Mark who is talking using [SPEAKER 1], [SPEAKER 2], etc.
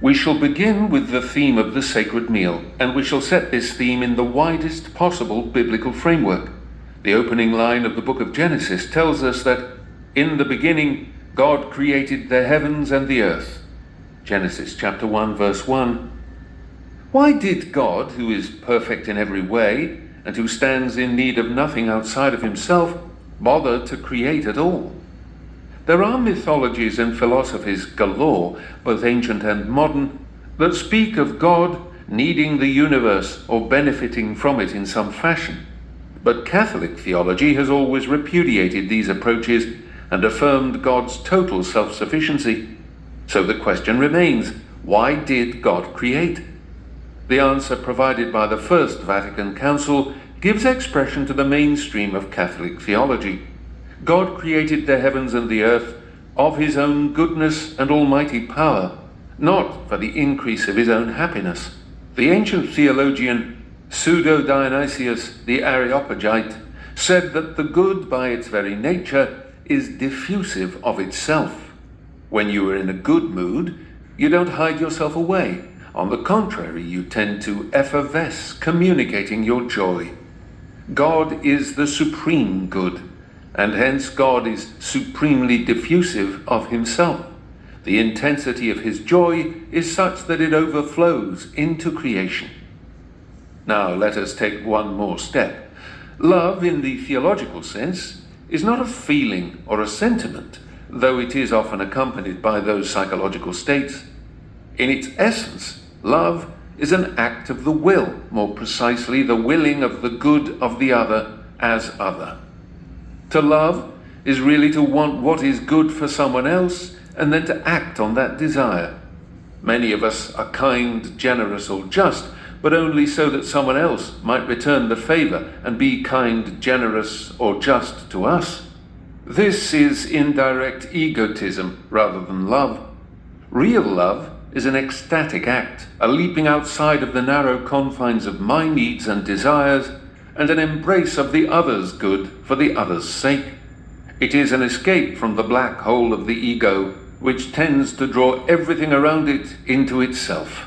[SPEAKER 1] We shall begin with the theme of the sacred meal, and we shall set this theme in the widest possible biblical framework. The opening line of the book of Genesis tells us that, "In the beginning, God created the heavens and the earth." Genesis chapter 1, verse 1. Why did God, who is perfect in every way, and who stands in need of nothing outside of himself, bother to create at all? There are mythologies and philosophies galore, both ancient and modern, that speak of God needing the universe or benefiting from it in some fashion. But Catholic theology has always repudiated these approaches and affirmed God's total self-sufficiency. So the question remains, why did God create? The answer provided by the First Vatican Council gives expression to the mainstream of Catholic theology. God created the heavens and the earth of his own goodness and almighty power, not for the increase of his own happiness. The ancient theologian Pseudo-Dionysius the Areopagite said that the good by its very nature is diffusive of itself. When you are in a good mood, you don't hide yourself away. On the contrary, you tend to effervesce, communicating your joy. God is the supreme good, and hence God is supremely diffusive of himself. The intensity of his joy is such that it overflows into creation. Now let us take one more step. Love, in the theological sense, is not a feeling or a sentiment, though it is often accompanied by those psychological states. In its essence, love is an act of the will, more precisely the willing of the good of the other as other. To love is really to want what is good for someone else and then to act on that desire. Many of us are kind, generous, or just, but only so that someone else might return the favor and be kind, generous, or just to us. This is indirect egotism rather than love. Real love is an ecstatic act, a leaping outside of the narrow confines of my needs and desires, and an embrace of the other's good for the other's sake. It is an escape from the black hole of the ego, which tends to draw everything around it into itself.